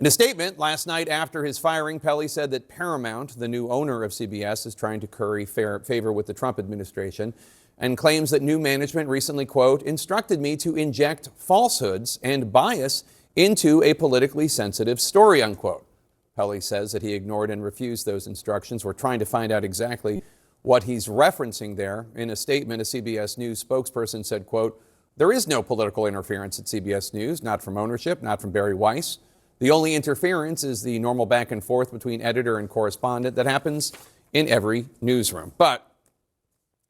In a statement last night after his firing, Pelley said that Paramount, the new owner of CBS, is trying to curry favor with the Trump administration and claims that new management recently, quote, instructed me to inject falsehoods and bias into a politically sensitive story, unquote. Pelley says that he ignored and refused those instructions. We're trying to find out exactly what he's referencing there. In a statement, a CBS News spokesperson said, quote, there is no political interference at CBS News, not from ownership, not from Bari Weiss. The only interference is the normal back and forth between editor and correspondent that happens in every newsroom. But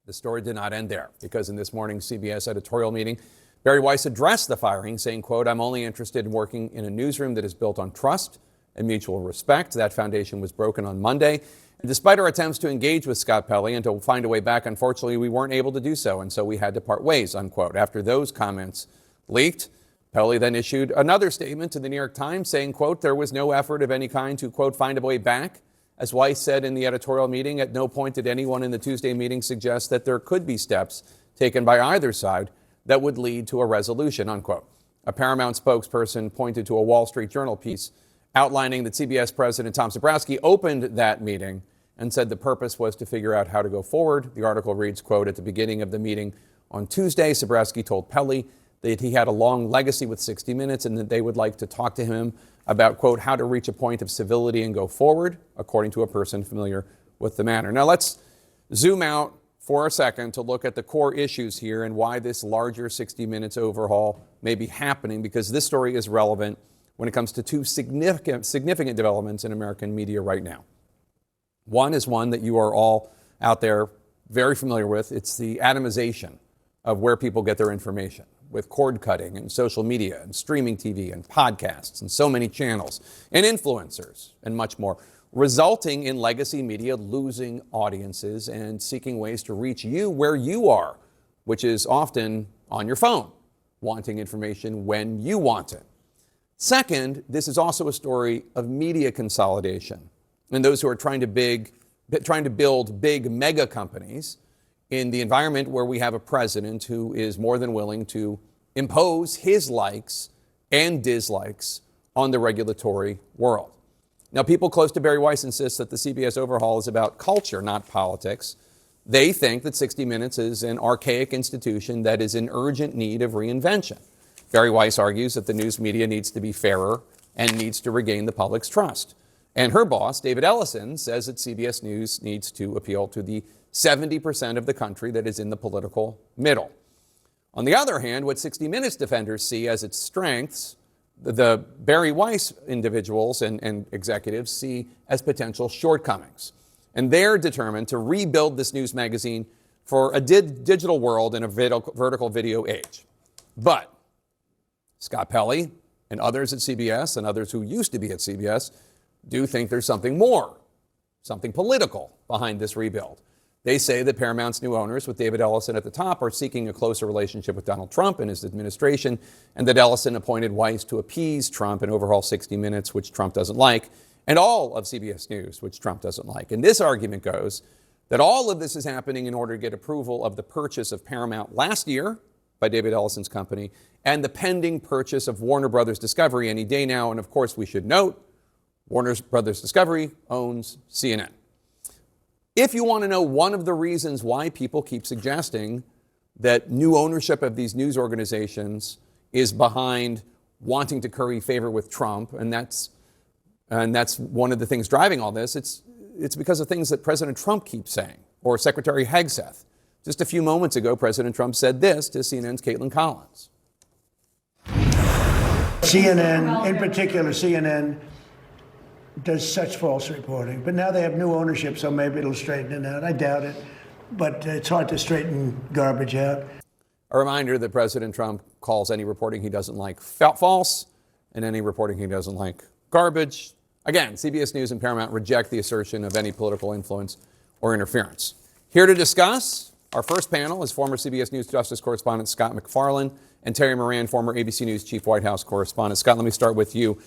the story did not end there, because in this morning's CBS editorial meeting, Bari Weiss addressed the firing, saying, quote, I'm only interested in working in a newsroom that is built on trust and mutual respect. That foundation was broken on Monday. And despite our attempts to engage with Scott Pelley and to find a way back, unfortunately, we weren't able to do so. And so we had to part ways, unquote. After those comments leaked, Pelley then issued another statement to the New York Times saying, quote, there was no effort of any kind to, quote, find a way back. As Weiss said in the editorial meeting, at no point did anyone in the Tuesday meeting suggest that there could be steps taken by either side that would lead to a resolution, unquote. A Paramount spokesperson pointed to a Wall Street Journal piece outlining that CBS President Tom Zebrowski opened that meeting and said the purpose was to figure out how to go forward. The article reads, quote, at the beginning of the meeting on Tuesday, Zebrowski told Pelley that he had a long legacy with 60 Minutes and that they would like to talk to him about, quote, how to reach a point of civility and go forward, according to a person familiar with the matter. Now let's zoom out for a second to look at the core issues here and why this larger 60 Minutes overhaul may be happening, because this story is relevant when it comes to two significant developments in American media right now. One is one that you are all out there very familiar with. It's the atomization of where people get their information, with cord cutting and social media and streaming TV and podcasts and so many channels and influencers and much more, resulting in legacy media losing audiences and seeking ways to reach you where you are, which is often on your phone, wanting information when you want it. Second, this is also a story of media consolidation and those who are trying to build big mega companies in the environment where we have a president who is more than willing to impose his likes and dislikes on the regulatory world. Now, people close to Bari Weiss insist that the CBS overhaul is about culture, not politics. They think that 60 Minutes is an archaic institution that is in urgent need of reinvention. Bari Weiss argues that the news media needs to be fairer and needs to regain the public's trust. And her boss, David Ellison, says that CBS News needs to appeal to the 70% of the country that is in the political middle. On the other hand, what 60 Minutes defenders see as its strengths, the Bari Weiss individuals and executives see as potential shortcomings. And they're determined to rebuild this news magazine for a digital world in a vertical video age. But Scott Pelley and others at CBS and others who used to be at CBS do think there's something more, something political behind this rebuild. They say that Paramount's new owners, with David Ellison at the top, are seeking a closer relationship with Donald Trump and his administration, and that Ellison appointed Weiss to appease Trump and overhaul 60 Minutes, which Trump doesn't like, and all of CBS News, which Trump doesn't like. And this argument goes that all of this is happening in order to get approval of the purchase of Paramount last year by David Ellison's company and the pending purchase of Warner Brothers Discovery any day now. And of course, we should note, Warner Brothers Discovery owns CNN. If you want to know one of the reasons why people keep suggesting that new ownership of these news organizations is behind wanting to curry favor with Trump, and that's one of the things driving all this, it's because of things that President Trump keeps saying, or Secretary Hegseth. Just a few moments ago, President Trump said this to CNN's Caitlin Collins. CNN, in particular, CNN does such false reporting. But now they have new ownership, so maybe it'll straighten it out. I doubt it. But it's hard to straighten garbage out. A reminder that President Trump calls any reporting he doesn't like false and any reporting he doesn't like garbage. Again, CBS News and Paramount reject the assertion of any political influence or interference. Here to discuss, our first panel is former CBS News Justice correspondent Scott MacFarlane and Terry Moran, former ABC News chief White House correspondent. Scott, let me start with you.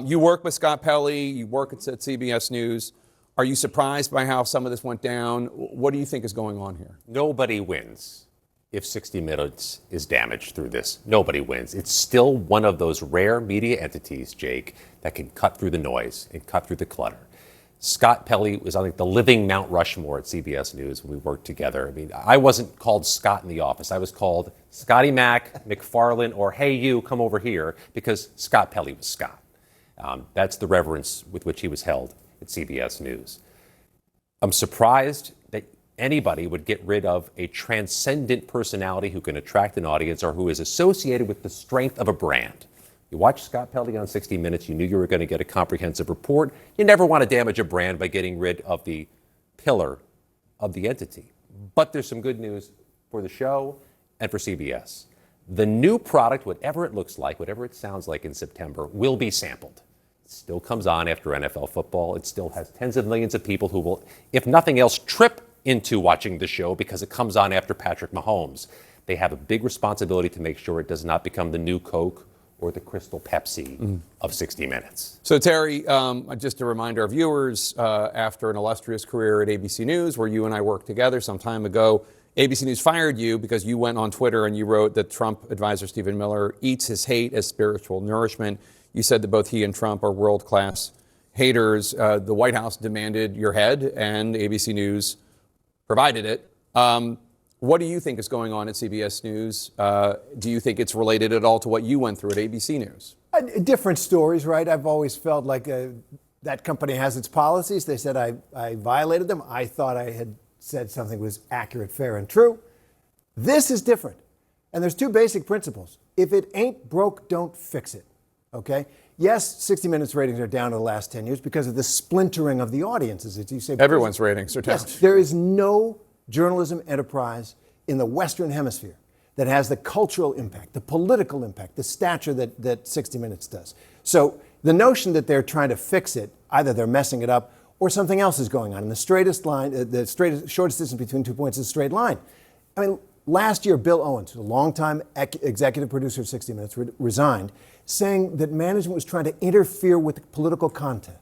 You work with Scott Pelley. You work at CBS News. Are you surprised by how some of this went down? What do you think is going on here? Nobody wins. if 60 Minutes is damaged through this. Nobody wins. It's still one of those rare media entities, Jake, that can cut through the noise and cut through the clutter. Scott Pelley was, I think, the living Mount Rushmore at CBS News when we worked together. I mean, I wasn't called Scott in the office. I was called Scotty Mac, McFarlane, or hey, you, come over here, because Scott Pelley was Scott. That's the reverence with which he was held at CBS News. I'm surprised that anybody would get rid of a transcendent personality who can attract an audience or who is associated with the strength of a brand. You watched Scott Pelley on 60 Minutes, you knew you were going to get a comprehensive report. You never want to damage a brand by getting rid of the pillar of the entity. But there's some good news for the show and for CBS. The new product, whatever it looks like, whatever it sounds like in September, will be sampled. It still comes on after NFL football. It still has tens of millions of people who will, if nothing else, trip into watching the show because it comes on after Patrick Mahomes. They have a big responsibility to make sure it does not become the new Coke or the Crystal Pepsi of 60 Minutes. So, Terry, just a reminder of viewers, after an illustrious career at ABC News, where you and I worked together some time ago, ABC News fired you because you went on Twitter and you wrote that Trump advisor Stephen Miller eats his hate as spiritual nourishment. You said that both he and Trump are world-class haters. The White House demanded your head, and ABC News provided it. What do you think is going on at CBS News? Do you think it's related at all to what you went through at ABC News? Different stories, right? I've always felt like that company has its policies. They said I violated them. I thought I had said something was accurate, fair, and true. This is different. And there's two basic principles. If it ain't broke, don't fix it. Okay? Yes, 60 Minutes ratings are down in the last 10 years because of the splintering of the audiences, as you say. Everyone's ratings are down. Yes, there is no journalism enterprise in the Western Hemisphere that has the cultural impact, the political impact, the stature that 60 Minutes does. So the notion that they're trying to fix it, either they're messing it up or something else is going on. And the shortest distance between 2 points is a straight line. I mean, last year, Bill Owens, a longtime executive producer of 60 Minutes, resigned, saying that management was trying to interfere with political content.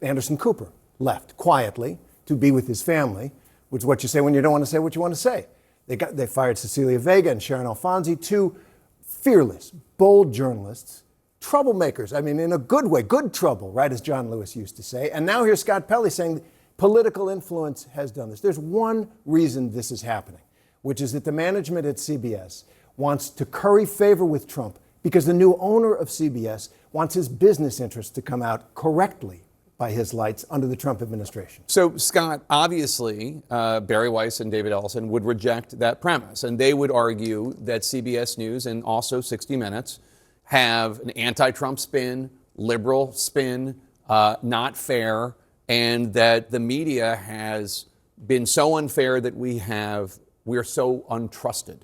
Anderson Cooper left quietly to be with his family, which is what you say when you don't want to say what you want to say. They fired Cecilia Vega and Sharon Alfonsi, two fearless, bold journalists, troublemakers. I mean, in a good way, good trouble, right, as John Lewis used to say. And now here's Scott Pelley saying political influence has done this. There's one reason this is happening, which is that the management at CBS wants to curry favor with Trump because the new owner of CBS wants his business interests to come out correctly by his lights under the Trump administration. So, Scott, obviously, Barry Weiss and David Ellison would reject that premise, and they would argue that CBS News and also 60 Minutes have an anti-Trump spin, liberal spin, not fair, and that the media has been so unfair that we're so untrusted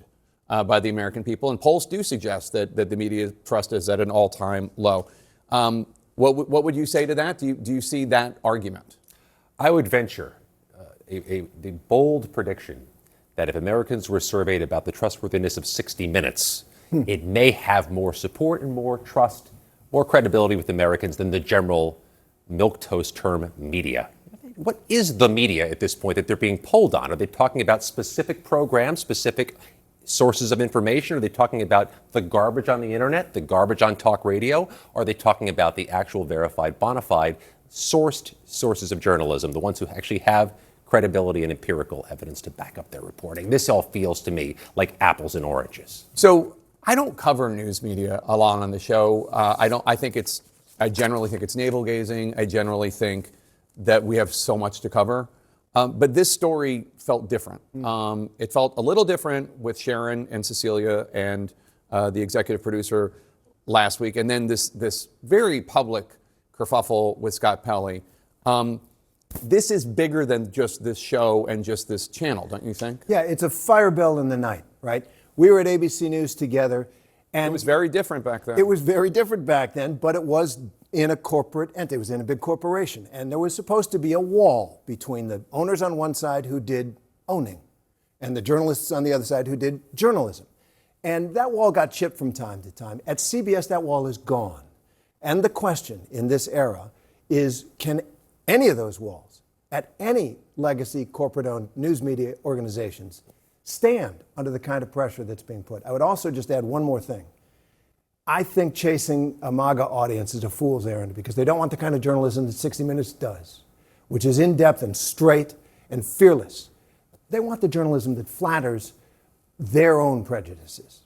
by the American people. And polls do suggest that the media trust is at an all-time low. What would you say to that? Do you see that argument? I would venture the bold prediction that if Americans were surveyed about the trustworthiness of 60 Minutes, it may have more support and more trust, more credibility with Americans than the general milquetoast term media. What is the media at this point that they're being polled on? Are they talking about specific programs, specific sources of information? Are they talking about the garbage on the internet, the garbage on talk radio? Or are they talking about the actual verified, bona fide, sourced sources of journalism, the ones who actually have credibility and empirical evidence to back up their reporting? This all feels to me like apples and oranges. So I don't cover news media a lot on the show. I generally think it's navel gazing. I generally think that we have so much to cover. But this story felt different. It felt a little different with Sharon and Cecilia and the executive producer last week. And then this very public kerfuffle with Scott Pelley. This is bigger than just this show and just this channel, don't you think? Yeah, it's a fire bell in the night, right? We were at ABC News together. And it was very different back then. It was very different back then, but it was in a corporate entity. It was in a big corporation. And there was supposed to be a wall between the owners on one side who did owning and the journalists on the other side who did journalism. And that wall got chipped from time to time. At CBS, that wall is gone. And the question in this era is, can any of those walls at any legacy corporate-owned news media organizations stand under the kind of pressure that's being put. I would also just add one more thing. I think chasing a MAGA audience is a fool's errand because they don't want the kind of journalism that 60 Minutes does, which is in-depth and straight and fearless. They want the journalism that flatters their own prejudices.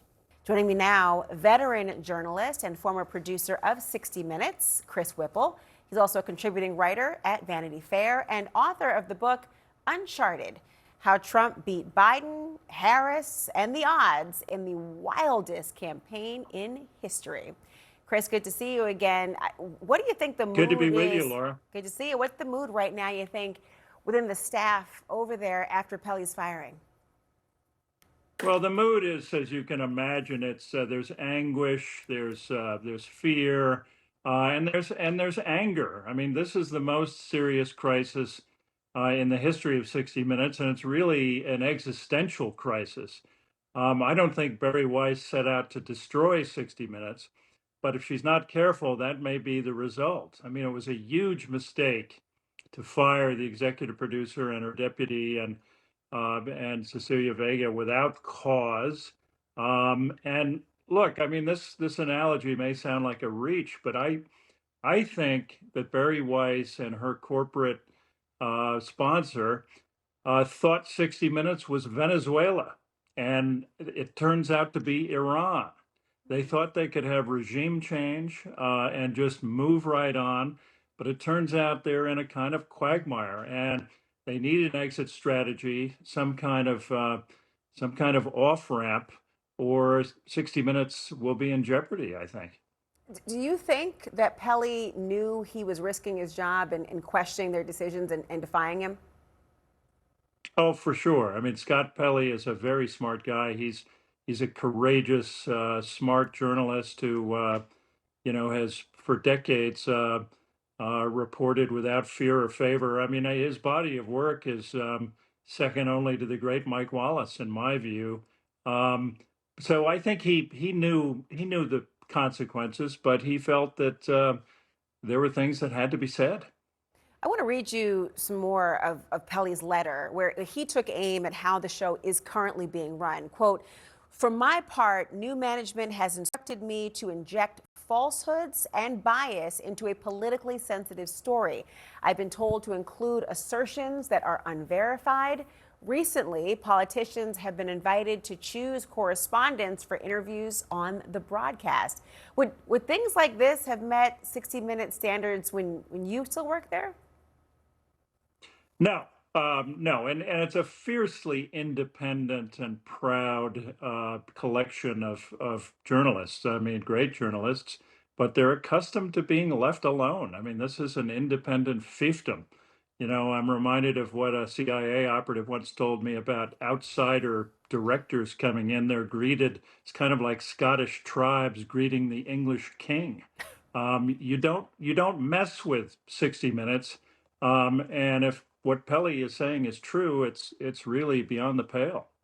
Joining me now, veteran journalist and former producer of 60 Minutes, Chris Whipple. He's also a contributing writer at Vanity Fair and author of the book Uncharted: How Trump Beat Biden, Harris, and the Odds in the Wildest Campaign in History. Chris, good to see you again. What do you think the mood is? Good to be with you, Laura. Good to see you. What's the mood right now, you think, within the staff over there after Pelley's firing? Well, the mood is, as you can imagine, it's there's anguish, there's fear, and there's anger. I mean, this is the most serious crisis in the history of 60 Minutes, and it's really an existential crisis. I don't think Bari Weiss set out to destroy 60 Minutes, but if she's not careful, that may be the result. I mean, it was a huge mistake to fire the executive producer and her deputy and Cecilia Vega without cause. And look, I mean, this analogy may sound like a reach, but I think that Bari Weiss and her corporate sponsor thought 60 Minutes was Venezuela, and it turns out to be Iran. They thought they could have regime change and just move right on, but it turns out they're in a kind of quagmire, and they need an exit strategy, some kind of off ramp, or 60 Minutes will be in jeopardy, I think. Do you think that Pelley knew he was risking his job and questioning their decisions and defying him? Oh, for sure. I mean, Scott Pelley is a very smart guy. He's a courageous, smart journalist who, has for decades reported without fear or favor. I mean, his body of work is second only to the great Mike Wallace, in my view. So I think he knew the consequences, but he felt that there were things that had to be said. I want to read you some more of Pelley's letter, where he took aim at how the show is currently being run. Quote, "For my part, new management has instructed me to inject falsehoods and bias into a politically sensitive story. I've been told to include assertions that are unverified. Recently, politicians have been invited to choose correspondents for interviews on the broadcast." Would things like this have met 60 Minute standards when you still worked there? No, no, and it's a fiercely independent and proud collection of journalists. I mean, great journalists, but they're accustomed to being left alone. I mean, this is an independent fiefdom. You know, I'm reminded of what a CIA operative once told me about outsider directors coming in. They're greeted, it's kind of like Scottish tribes greeting the English king. You don't mess with 60 Minutes. And if what Pelley is saying is true, it's really beyond the pale.